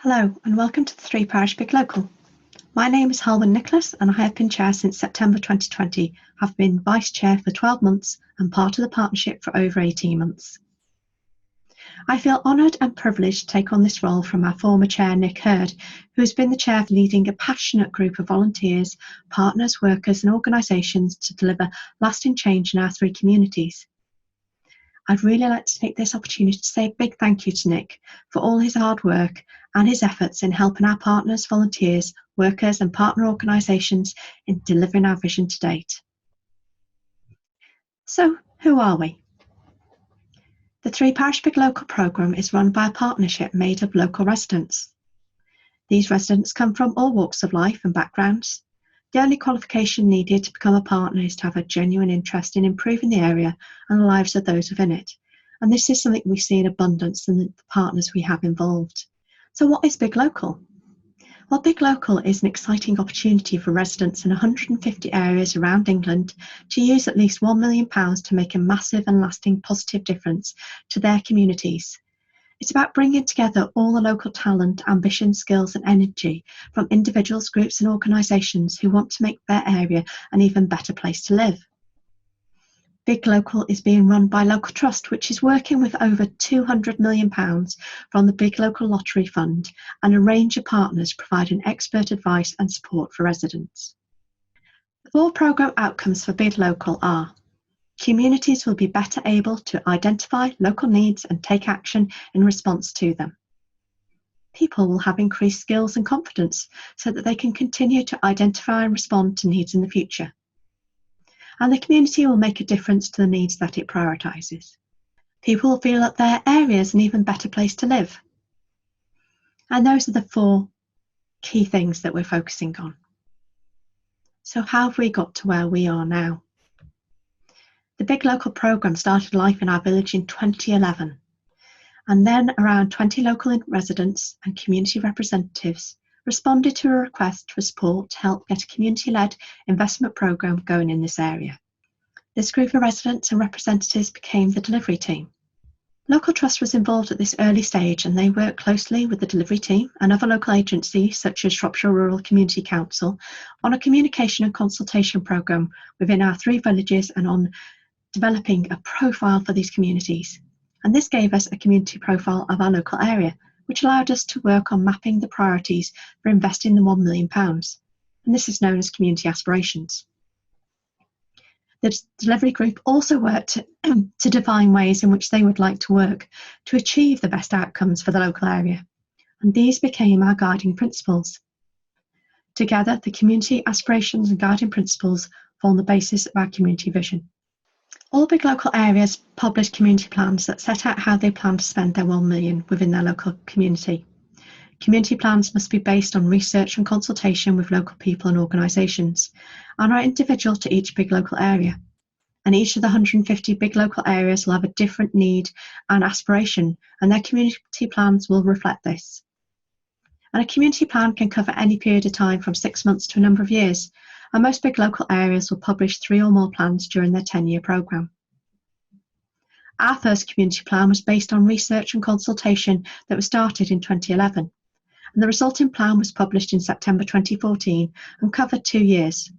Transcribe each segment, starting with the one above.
Hello and welcome to the Three Parish Big Local. My name is Halwyn Nicholas and I have been Chair since September 2020, have been Vice Chair for 12 months and part of the partnership for over 18 months. I feel honoured and privileged to take on this role from our former Chair Nick Hurd, who has been the Chair for leading a passionate group of volunteers, partners, workers and organisations to deliver lasting change in our three communities. I'd really like to take this opportunity to say a big thank you to Nick for all his hard work and his efforts in helping our partners, volunteers, workers and partner organisations in delivering our vision to date. So, who are we? The Three Parish Big Local programme is run by a partnership made of local residents. These residents come from all walks of life and backgrounds. The only qualification needed to become a partner is to have a genuine interest in improving the area and the lives of those within it. And this is something we see in abundance in the partners we have involved. So what is Big Local? Well, Big Local is an exciting opportunity for residents in 150 areas around England to use at least £1 million to make a massive and lasting positive difference to their communities. It's about bringing together all the local talent, ambition, skills and energy from individuals, groups and organisations who want to make their area an even better place to live. Big Local is being run by Local Trust, which is working with over £200 million from the Big Local Lottery Fund and a range of partners providing expert advice and support for residents. The 4 programme outcomes for Big Local are: communities will be better able to identify local needs and take action in response to them. People will have increased skills and confidence so that they can continue to identify and respond to needs in the future. And the community will make a difference to the needs that it prioritises. People will feel that their area is an even better place to live. And those are the 4 key things that we're focusing on. So how have we got to where we are now? The Big Local programme started life in our village in 2011, and then around 20 local residents and community representatives responded to a request for support to help get a community-led investment programme going in this area. This group of residents and representatives became the delivery team. Local Trust was involved at this early stage and they worked closely with the delivery team and other local agencies such as Shropshire Rural Community Council on a communication and consultation programme within our 3 villages and on developing a profile for these communities. And this gave us a community profile of our local area, which allowed us to work on mapping the priorities for investing the £1 million. And this is known as community aspirations. The delivery group also worked to define ways in which they would like to work to achieve the best outcomes for the local area. And these became our guiding principles. Together, the community aspirations and guiding principles form the basis of our community vision. All Big Local areas publish community plans that set out how they plan to spend their £1 million within their local community. Community plans must be based on research and consultation with local people and organisations and are individual to each Big Local area. And each of the 150 Big Local areas will have a different need and aspiration, and their community plans will reflect this. And a community plan can cover any period of time from 6 months to a number of years, and most Big Local areas will publish 3 or more plans during their 10-year programme. Our first community plan was based on research and consultation that was started in 2011, and the resulting plan was published in September 2014 and covered 2 years.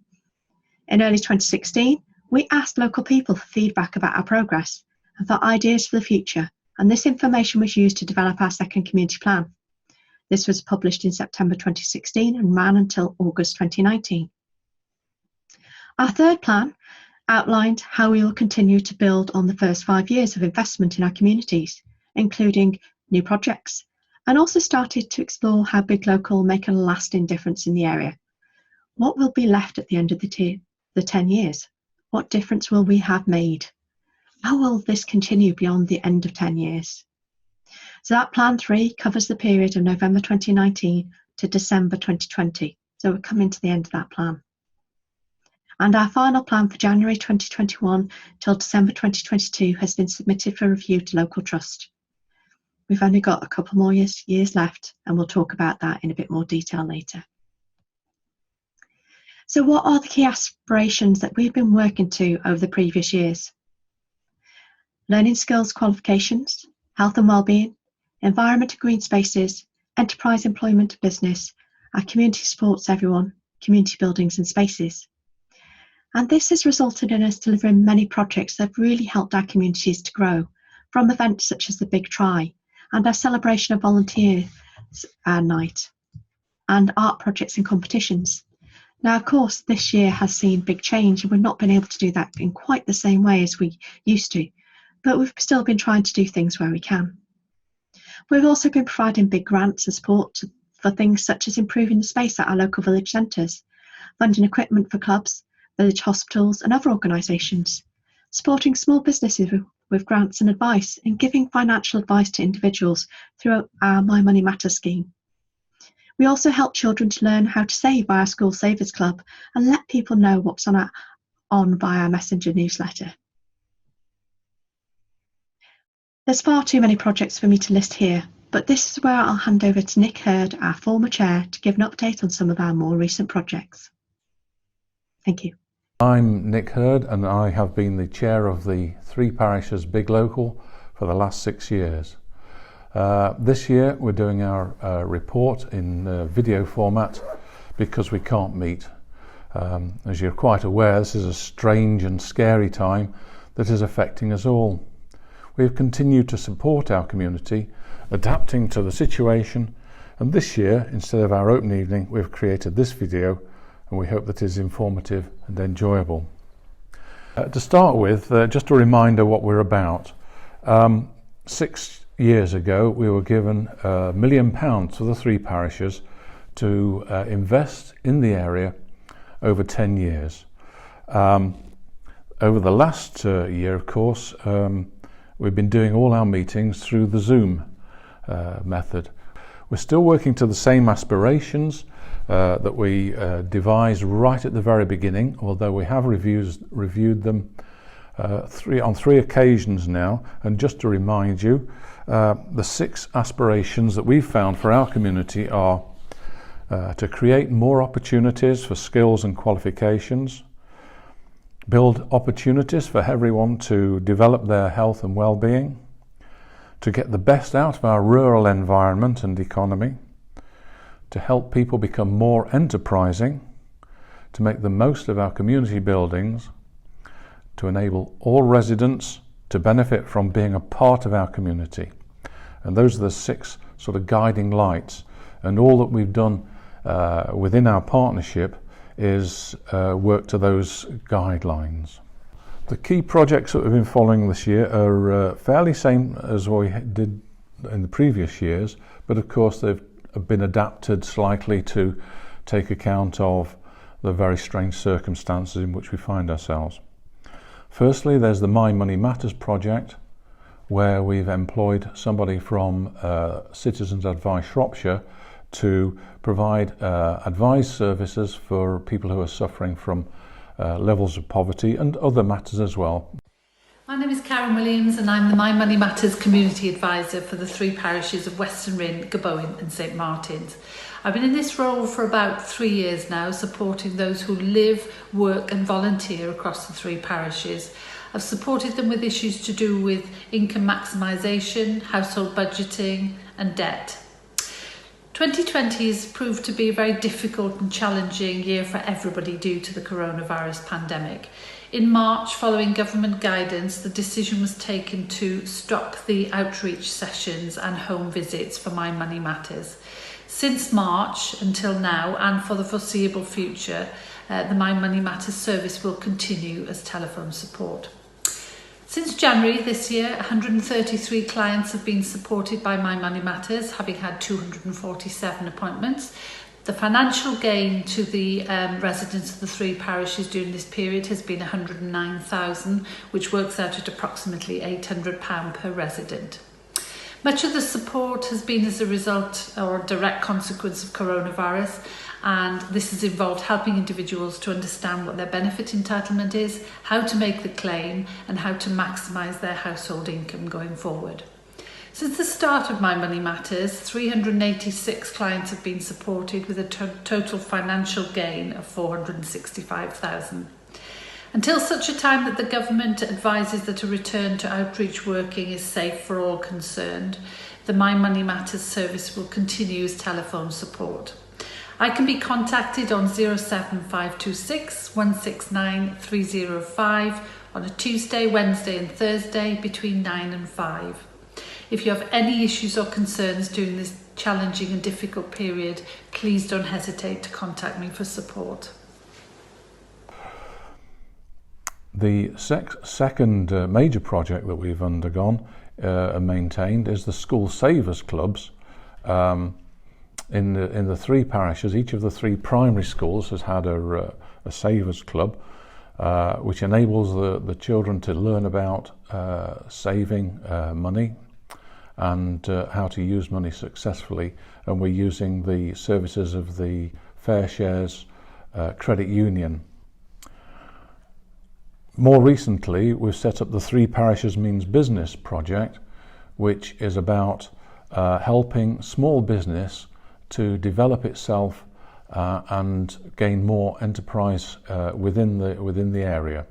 In early 2016, we asked local people for feedback about our progress and for ideas for the future, and this information was used to develop our second community plan. This was published in September 2016 and ran until August 2019. Our third plan outlined how we will continue to build on the first 5 years of investment in our communities, including new projects, and also started to explore how Big Local will make a lasting difference in the area. What will be left at the end of the 10 years? What difference will we have made? How will this continue beyond the end of 10 years? So that Plan 3 covers the period of November 2019 to December 2020. So we're coming to the end of that plan. And our final plan for January 2021 till December 2022 has been submitted for review to Local Trust. We've only got a couple more years left, and we'll talk about that in a bit more detail later. So what are the key aspirations that we've been working to over the previous years? Learning skills qualifications, health and wellbeing, environment and green spaces, enterprise employment business, our community supports everyone, community buildings and spaces. And this has resulted in us delivering many projects that have really helped our communities to grow, from events such as the Big Try and our celebration of volunteers night and art projects and competitions. Now, of course, this year has seen big change and we've not been able to do that in quite the same way as we used to, but we've still been trying to do things where we can. We've also been providing big grants and support for things such as improving the space at our local village centres, funding equipment for clubs, village hospitals and other organisations, supporting small businesses with grants and advice, and giving financial advice to individuals through our My Money Matters scheme. We also help children to learn how to save by our School Savers Club and let people know what's on via our messenger newsletter. There's far too many projects for me to list here, but this is where I'll hand over to Nick Hurd, our former chair, to give an update on some of our more recent projects. Thank you. I'm Nick Hurd and I have been the chair of the Three Parishes Big Local for the last 6 years. This year we're doing our report in video format because we can't meet. As you're quite aware, this is a strange and scary time that is affecting us all. We have continued to support our community, adapting to the situation, and this year, instead of our open evening, we've created this video and we hope that it is informative and enjoyable. To start with, just a reminder what we're about. 6 years ago we were given £1 million for the three parishes to invest in the area over 10 years. Over the last year, of course, we've been doing all our meetings through the Zoom method. We're still working to the same aspirations that we devised right at the very beginning, although we have reviewed them on three occasions now. And just to remind you, the 6 aspirations that we've found for our community are to create more opportunities for skills and qualifications, build opportunities for everyone to develop their health and well-being, to get the best out of our rural environment and economy, to help people become more enterprising, to make the most of our community buildings, to enable all residents to benefit from being a part of our community. And those are the 6 sort of guiding lights. And all that we've done within our partnership is work to those guidelines. The key projects that we've been following this year are fairly same as what we did in the previous years, but of course they've been adapted slightly to take account of the very strange circumstances in which we find ourselves. Firstly, there's the My Money Matters project, where we've employed somebody from Citizens Advice Shropshire to provide advice services for people who are suffering from levels of poverty and other matters as well. My name is Karen Williams and I'm the My Money Matters Community Advisor for the 3 parishes of Weston Rhyn, Gabowen and St Martin's. I've been in this role for about 3 years now, supporting those who live, work and volunteer across the 3 parishes. I've supported them with issues to do with income maximisation, household budgeting and debt. 2020 has proved to be a very difficult and challenging year for everybody due to the coronavirus pandemic. In March, following government guidance, the decision was taken to stop the outreach sessions and home visits for My Money Matters. Since March until now, and for the foreseeable future, the My Money Matters service will continue as telephone support. Since January this year, 133 clients have been supported by My Money Matters, having had 247 appointments. The financial gain to the residents of the 3 parishes during this period has been £109,000, which works out at approximately £800 per resident. Much of the support has been as a result or a direct consequence of coronavirus, and this has involved helping individuals to understand what their benefit entitlement is, how to make the claim and how to maximise their household income going forward. Since the start of My Money Matters, 386 clients have been supported with a total financial gain of £465,000. Until such a time that the government advises that a return to outreach working is safe for all concerned, the My Money Matters service will continue as telephone support. I can be contacted on 07526 169 305 on a Tuesday, Wednesday and Thursday between 9 and 5. If you have any issues or concerns during this challenging and difficult period, please don't hesitate to contact me for support. The second major project that we've undergone and maintained is the School Savers Clubs. In the three parishes, each of the three primary schools has had a Savers Club, which enables the children to learn about saving money and how to use money successfully. And we're using the services of the Parishes Credit Union. More recently, we've set up the Three Parishes Means Business project, which is about helping small business to develop itself and gain more enterprise within the area.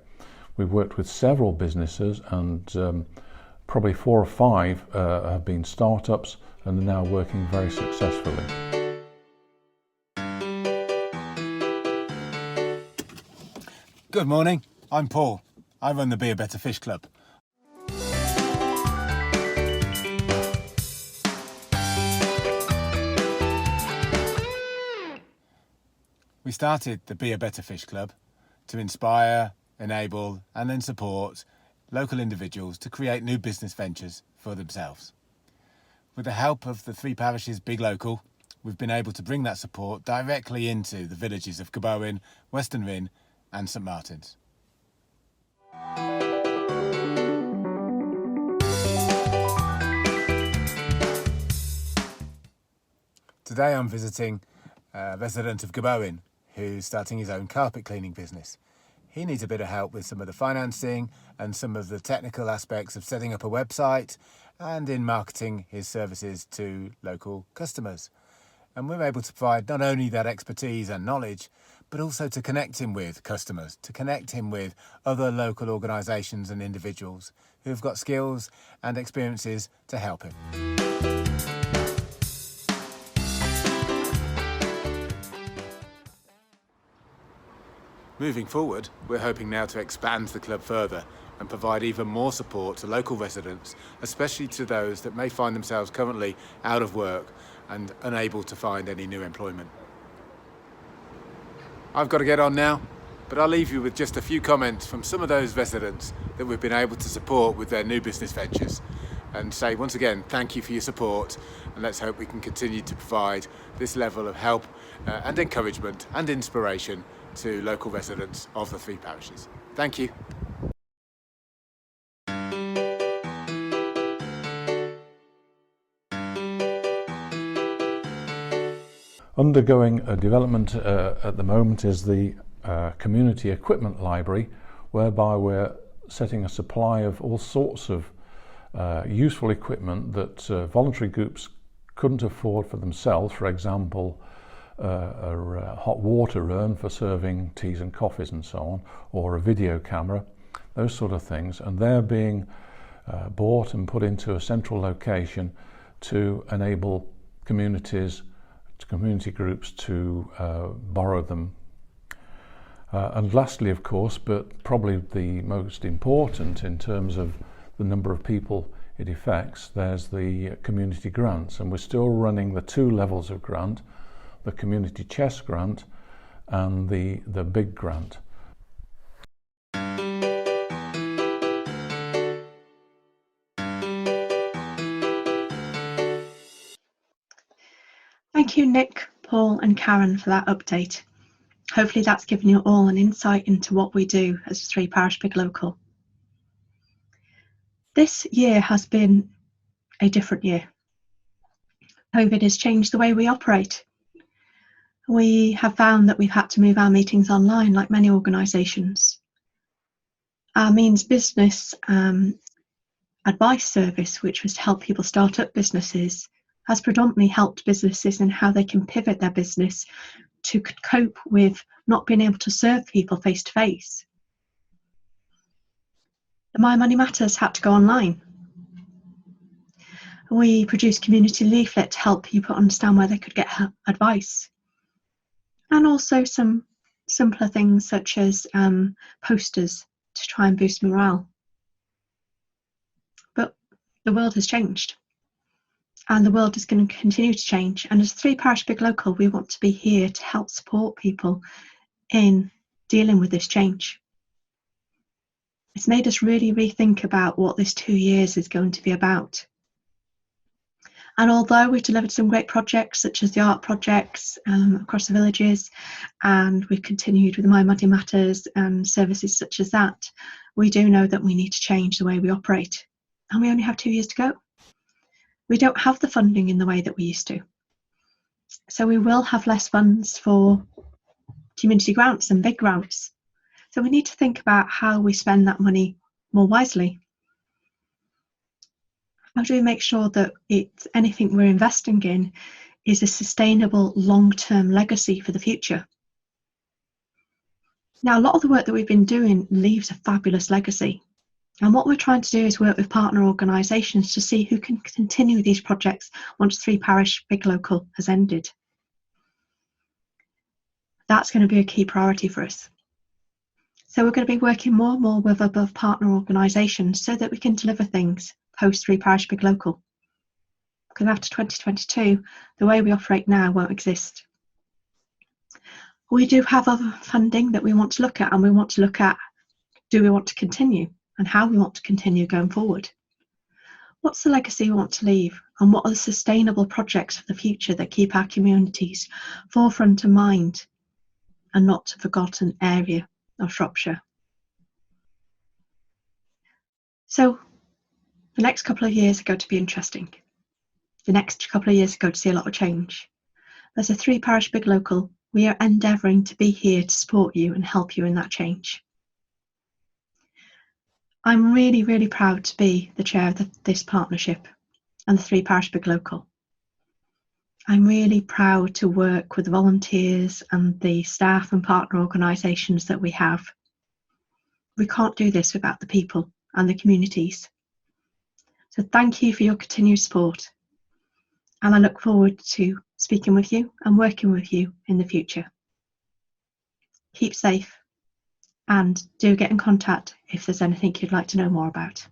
We've worked with several businesses, and probably 4 or 5 have been startups and are now working very successfully. Good morning, I'm Paul. I run the Be a Better Fish Club. We started the Be a Better Fish Club to inspire, enable and then support local individuals to create new business ventures for themselves. With the help of the Three Parishes Big Local, we've been able to bring that support directly into the villages of Gabowen, Weston Rhyn and St Martin's. Today I'm visiting a resident of Gabowen who's starting his own carpet cleaning business. He needs a bit of help with some of the financing and some of the technical aspects of setting up a website and in marketing his services to local customers. And we're able to provide not only that expertise and knowledge, but also to connect him with customers, to connect him with other local organisations and individuals who've got skills and experiences to help him. Moving forward, we're hoping now to expand the club further and provide even more support to local residents, especially to those that may find themselves currently out of work and unable to find any new employment. I've got to get on now, but I'll leave you with just a few comments from some of those residents that we've been able to support with their new business ventures, and say once again thank you for your support, and let's hope we can continue to provide this level of help and encouragement and inspiration to local residents of the three parishes. Thank you. Undergoing a development at the moment is the community equipment library, whereby we're setting a supply of all sorts of useful equipment that voluntary groups couldn't afford for themselves. For example, a hot water urn for serving teas and coffees and so on, or a video camera, those sort of things, and they're being bought and put into a central location to enable community groups to borrow them. And lastly, of course, but probably the most important in terms of the number of people it affects, there's the community grants, and we're still running the 2 levels of grant, the community chest grant and the big grant. Thank you, Nick, Paul and Karen, for that update. Hopefully that's given you all an insight into what we do as a Three Parish Big Local. This year has been a different year. COVID has changed the way we operate. We have found that we've had to move our meetings online like many organisations. Our Means Business advice service, which was to help people start up businesses, has predominantly helped businesses in how they can pivot their business to cope with not being able to serve people face to face. The My Money Matters had to go online. We produce community leaflet to help people understand where they could get advice. And also some simpler things such as posters to try and boost morale. But the world has changed. And the world is going to continue to change. And as 3 Parish Big Local, we want to be here to help support people in dealing with this change. It's made us really rethink about what this 2 years is going to be about. And although we've delivered some great projects, such as the art projects across the villages, and we've continued with My Money Matters and services such as that, we do know that we need to change the way we operate. And we only have 2 years to go. We don't have the funding in the way that we used to. So we will have less funds for community grants and big grants. So we need to think about how we spend that money more wisely. How do we make sure that anything we're investing in is a sustainable long-term legacy for the future? Now, a lot of the work that we've been doing leaves a fabulous legacy. And what we're trying to do is work with partner organisations to see who can continue these projects once 3 Parish Big Local has ended. That's going to be a key priority for us. So we're going to be working more and more with above partner organisations so that we can deliver things post 3 Parish Big Local. Because after 2022, the way we operate now won't exist. We do have other funding that we want to look at, and we want to look at, do we want to continue and how we want to continue going forward? What's the legacy we want to leave, and what are the sustainable projects for the future that keep our communities forefront of mind and not a forgotten area of Shropshire? So the next couple of years are going to be interesting. The next couple of years are going to see a lot of change. As a 3 Parish Big Local, we are endeavouring to be here to support you and help you in that change. I'm really, really proud to be the chair of this partnership and the 3 Parish Big Local. I'm really proud to work with the volunteers and the staff and partner organisations that we have. We can't do this without the people and the communities. So thank you for your continued support. And I look forward to speaking with you and working with you in the future. Keep safe and do get in contact if there's anything you'd like to know more about.